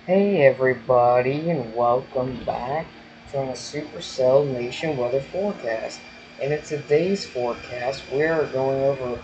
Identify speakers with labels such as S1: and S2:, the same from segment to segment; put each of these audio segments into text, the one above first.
S1: Hey everybody, and welcome back to the Supercell Nation weather forecast. And in today's forecast, we are going over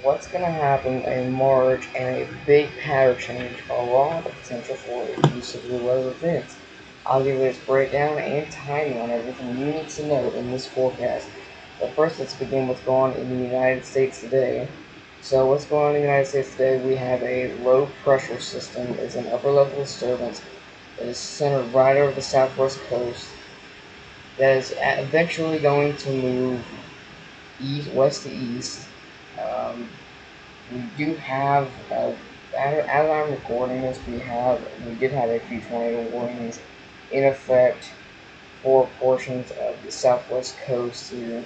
S1: what's going to happen in March and a big pattern change, along with the potential for a few severe weather events. I'll give you this breakdown and timing on everything you need to know in this forecast. But first, let's begin with what's going on in the United States today. So what's going on in the United States today? We have a low pressure system. It's an upper level disturbance that is centered right over the southwest coast. That is eventually going to move west to east. Um, we do have, as I'm recording this, we did have a few tornado warnings in effect for portions of the southwest coast here.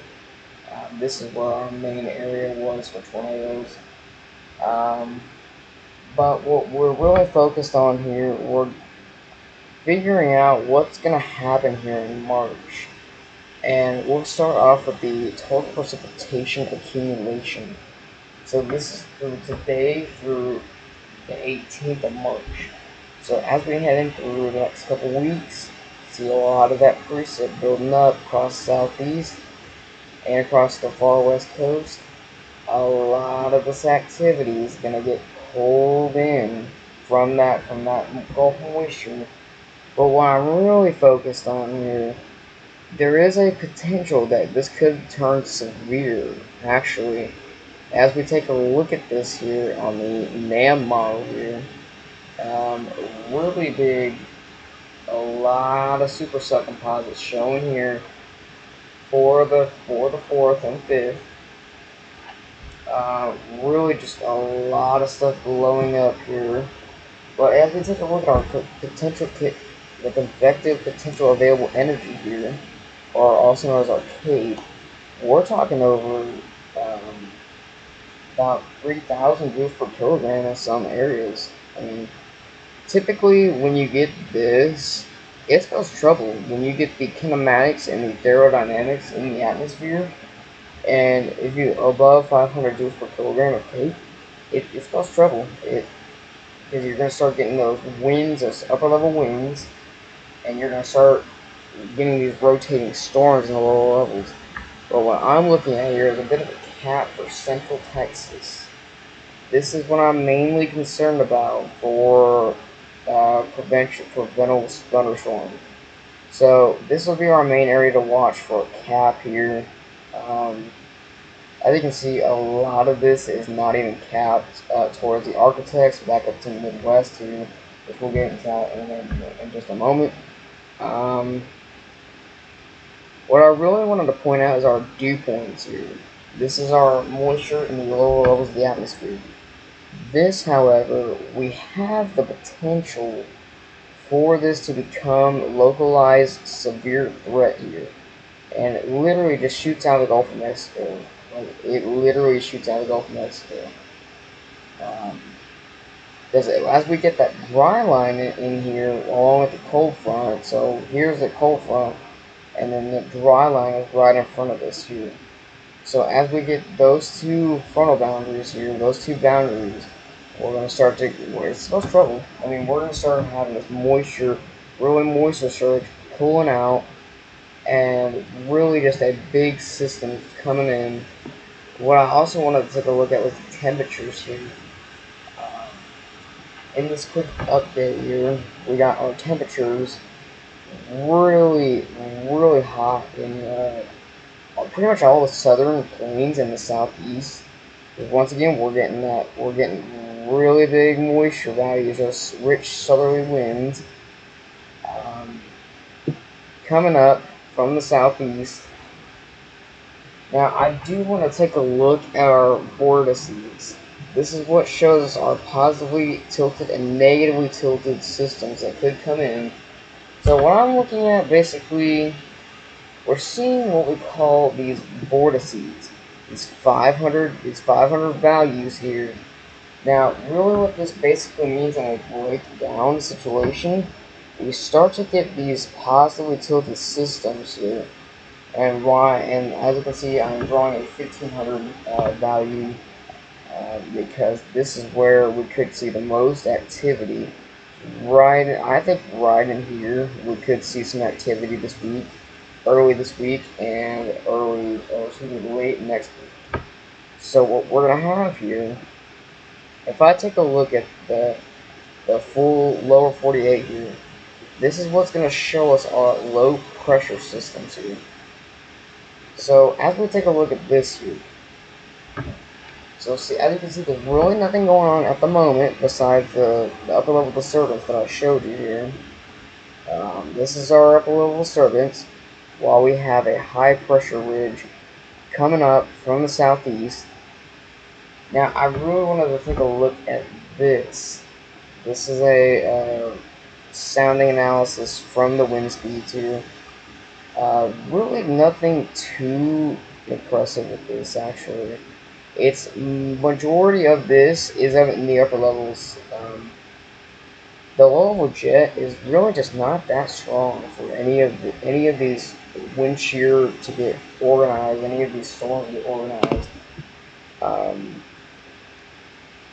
S1: This is where our main area was for tornadoes. Um, but what we're really focused on here, we're figuring out what's going to happen here in March. And we'll start off with the total precipitation accumulation. So this is through today through the 18th of March. So as we head in through the next couple weeks, see a lot of that precip building up across the southeast and across the far west coast. A lot of this activity is going to get pulled in from that Gulf moisture. But what I'm really focused on here, there is a potential that this could turn severe, actually. As we take a look at this here on the NAM model here, um, really big, a lot of supercell composites showing here for the fourth and fifth. Really just a lot of stuff blowing up here. But as we take a look at our the convective potential available energy here, or also known as our CAPE, we're talking over um, about 3,000 joules per kilogram in some areas. I mean, typically when you get this, it spells trouble. When you get the kinematics and the aerodynamics in the atmosphere, and if you above 500 joules per kilogram of CAPE, it spells trouble. Because you're going to start getting those winds, those upper level winds, and you're going to start getting these rotating storms in the lower levels. But what I'm looking at here is a bit of a cap for central Texas. This is what I'm mainly concerned about for preventable thunderstorm. So this will be our main area to watch for a cap here. Um, as you can see, a lot of this is not even capped towards the architects, back up to the Midwest here, which we'll get into that in just a moment. Um, what I really wanted to point out is our dew points here. This is our moisture in the lower levels of the atmosphere. This, however, we have the potential for this to become localized severe threat here. And it literally just shoots out of the Gulf of Mexico. Like, it literally shoots out of the Gulf of Mexico. Um, as we get that dry line in here, along with the cold front, so here's the cold front, and then the dry line is right in front of us here. So as we get those two frontal boundaries here, those two boundaries, we're going to start to, it's no trouble. I mean, we're going to start having this moisture, really moisture surge pulling out, and really just a big system coming in. What I also wanted to take a look at was the temperatures here. Um, in this quick update here, we got our temperatures really, really hot in pretty much all the southern plains and the southeast. Once again, we're getting really big moisture values, those rich southerly winds um, coming up from the southeast. Now, I do want to take a look at our vortices. This is what shows us our positively tilted and negatively tilted systems that could come in. So what I'm looking at, basically, we're seeing what we call these vortices. These 500 values here. Now, really what this basically means, and I break down the situation, we start to get these positively tilted systems here. And as you can see, I'm drawing a 1500 value because this is where we could see the most activity I think right in here we could see some activity this week, early this week, and late next week. So what we're gonna have here, if I take a look at the full lower 48 here, this is what's gonna show us our low pressure systems here. So as we take a look at this here, so see, as you can see, there's really nothing going on at the moment besides the upper level disturbance that I showed you here. This is our upper level disturbance, while we have a high pressure ridge coming up from the southeast. Now, I really wanted to take a look at this. This is a sounding analysis from the wind speeds here. Really nothing too impressive with this, actually. Its majority of this is in the upper levels. The low-level jet is really just not that strong for any of these wind shear to get organized, any of these storms to get organized.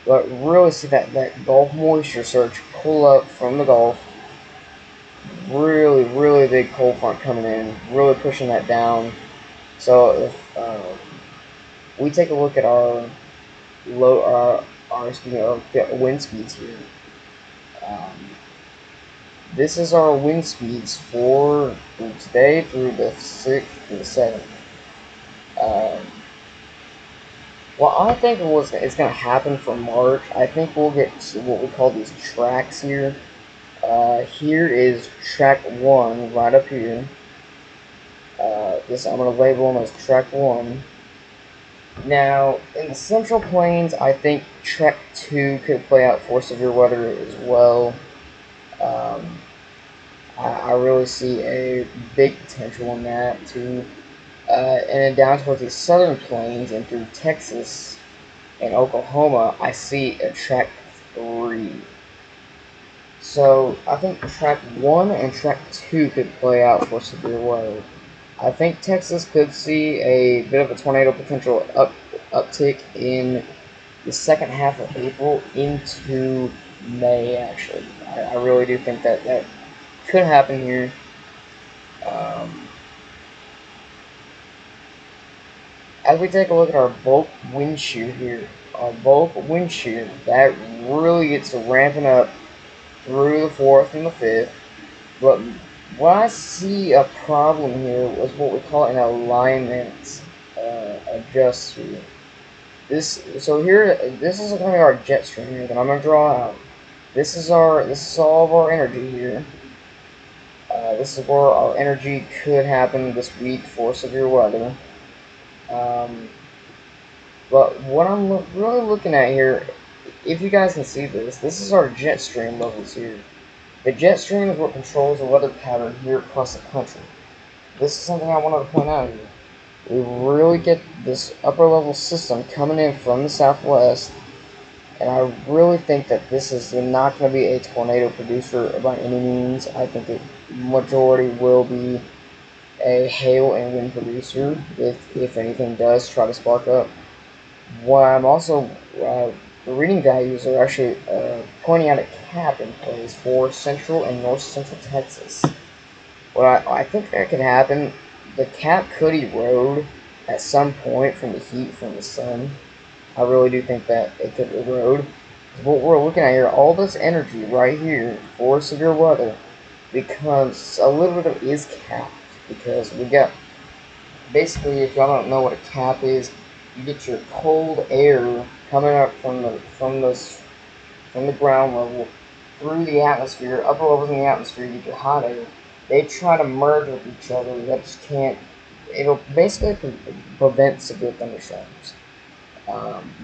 S1: But really see that Gulf moisture surge pull up from the Gulf. Really big cold front coming in, really pushing that down. So if we take a look at our wind speeds here. This is our wind speeds for today through the 6th to the 7th. Well, I think it's going to happen for March. I think we'll get what we call these tracks here. Here is track 1 right up here. This I'm going to label them as track 1. Now, in the Central Plains, I think track 2 could play out for severe weather as well. I really see a big potential in that too. And then down towards the Southern Plains and through Texas and Oklahoma, I see a track 3. So I think track 1 and track 2 could play out for severe weather. I think Texas could see a bit of a tornado potential uptick in the second half of April into May, actually. I really do think that could happen here. As we take a look at our bulk wind shear here, that really gets ramping up through the 4th and the 5th. But what I see a problem here was what we call an alignment adjuster. This is going to be our jet stream here that I'm going to draw out. This is all of our energy here. This is where our energy could happen this week for severe weather. But what I'm really looking at here, if you guys can see this is our jet stream levels here. The jet stream is what controls the weather pattern here across the country. This is something I wanted to point out here. We really get this upper level system coming in from the southwest, and I really think that this is not going to be a tornado producer by any means. I think the majority will be a hail and wind producer if anything does try to spark up. What I'm also the reading values are actually pointing out a cap in place for central and north central Texas. What I think that could happen, the cap could erode at some point from the heat from the sun. I really do think that it could erode. What we're looking at here, all this energy right here for severe weather becomes a little bit of is capped, because we got basically, if y'all don't know what a cap is, you get your cold air coming up from the ground level through the atmosphere, upper levels in the atmosphere. You get your hot air. They try to merge with each other. That just can't. It'll basically prevent severe thunderstorms.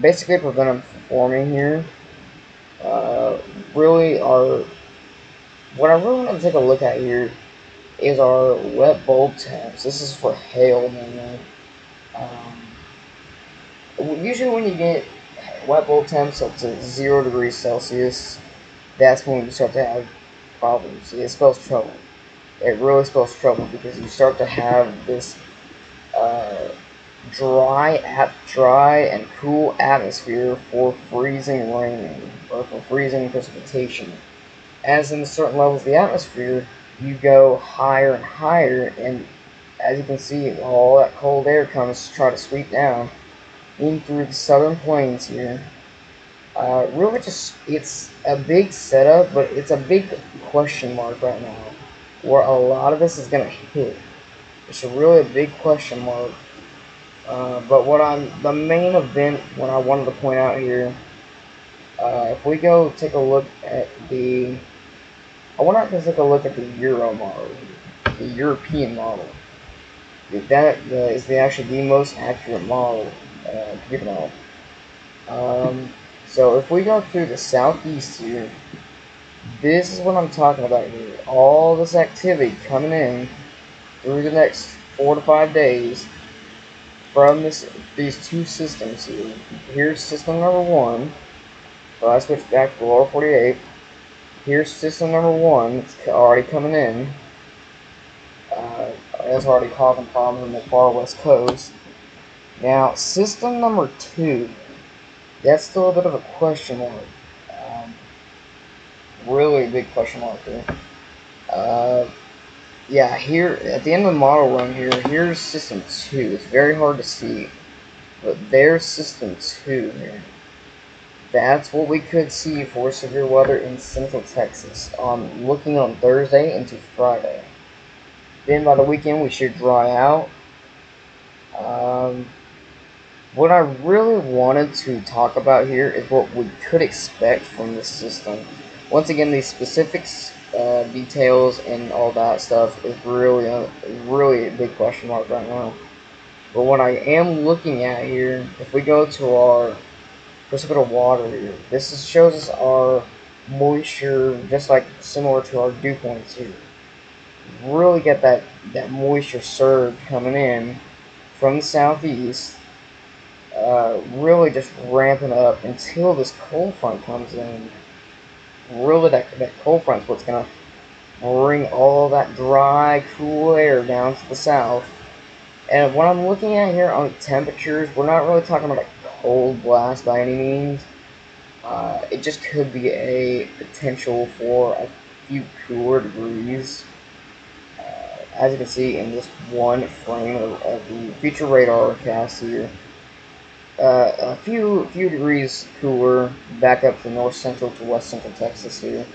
S1: Basically prevent them from forming here. What I really want to take a look at here is our wet bulb temps. This is for hail mainly. Usually when you get wet bulb temps up to 0 degrees Celsius, that's when you start to have problems. It spells trouble. It really spells trouble, because you start to have this dry and cool atmosphere for freezing rain, or for freezing precipitation as in certain levels of the atmosphere, you go higher and higher, and as you can see, all that cold air comes to try to sweep down in through the southern plains here. Really, just it's a big setup, but it's a big question mark right now, where a lot of this is gonna hit. It's really a big question mark. But the main event, what I wanted to point out here, if we go take a look at I want to take a look at the Euro model, the European model. That is actually the most accurate model given out. So if we go through the southeast here, this is what I'm talking about here. All this activity coming in through the next 4 to 5 days from these two systems here. Here's system number one. So I switched back to the lower 48. Here's system number one. It's already coming in. It's already causing problems on the far west coast. Now, system number two. That's still a bit of a question mark. Really a big question mark there. Yeah, here at the end of the model run here's system 2. It's very hard to see, but there's system 2 here. That's what we could see for severe weather in central Texas looking on Thursday into Friday. Then by the weekend we should dry out. What I really wanted to talk about here is what we could expect from this system. Once again, these specifics, details, and all that stuff is really a big question mark right now. But what I am looking at here, if we go to our precipitable water here, shows us our moisture, just like similar to our dew points here. Really get that moisture surge coming in from the southeast. Really just ramping up until this cold front comes in. Really, that cold front's what's gonna bring all that dry, cool air down to the south. And what I'm looking at here on temperatures, we're not really talking about a cold blast by any means. It just could be a potential for a few cooler degrees. As you can see in this one frame of the future radar cast here. A few degrees cooler back up to north central to west central Texas here.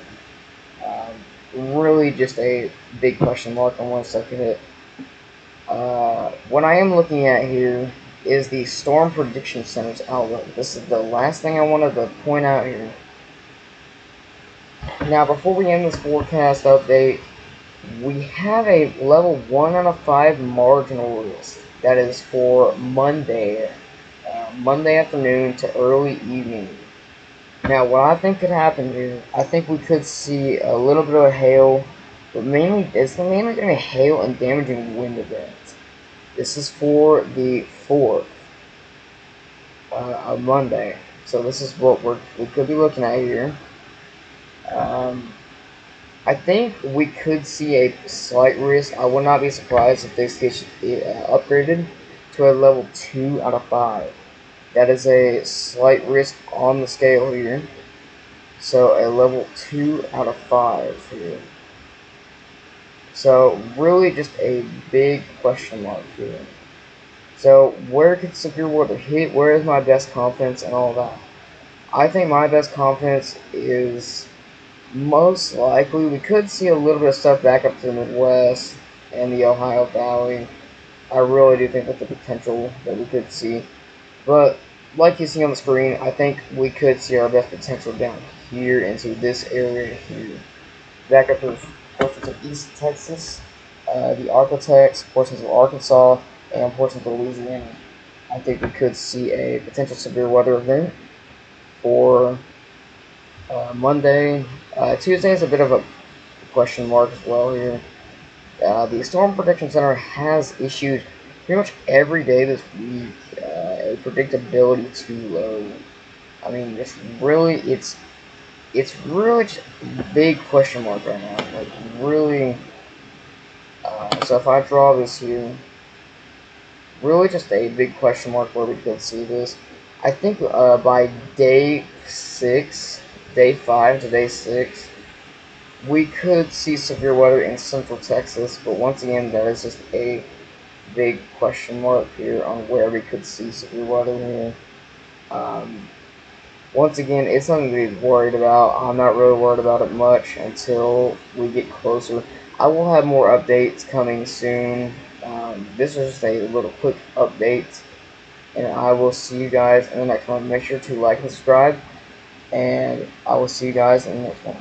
S1: Really just a big question mark on when it's going to hit. What I am looking at here is the Storm Prediction Center's outlook. This is the last thing I wanted to point out here. Now, before we end this forecast update, we have a level 1 out of 5 marginal risk. That is for Monday afternoon to early evening. Now, what I think could happen here, I think we could see a little bit of hail, but it's mainly going to be hail and damaging wind events. This is for the 4th of Monday. So this is what we could be looking at here. I think we could see a slight risk. I would not be surprised if this gets upgraded to a level 2 out of 5. That is a slight risk on the scale here. So a level 2 out of 5 here. So really just a big question mark here. So where could severe weather hit? Where is my best confidence and all that? I think my best confidence is most likely we could see a little bit of stuff back up to the Midwest and the Ohio Valley. I really do think that's the potential that we could see. But like you see on the screen, I think we could see our best potential down here into this area here. Back up to portions of East Texas, the Ark-La-Tex, portions of Arkansas, and portions of Louisiana. I think we could see a potential severe weather event for Monday. Tuesday is a bit of a question mark as well here. The Storm Prediction Center has issued pretty much every day this week a predictability too low. I mean, it's really just a big question mark right now. Like really. So if I draw this here, really just a big question mark where we could see this. I think by day 5 to day 6, we could see severe weather in central Texas, but once again, there is just a big question mark here on where we could see severe weather here. Um, Once again, it's something to be worried about. I'm not really worried about it much until we get closer. I will have more updates coming soon. This was just a little quick update, and I will see you guys in the next one. Make sure to like and subscribe, and I will see you guys in the next one.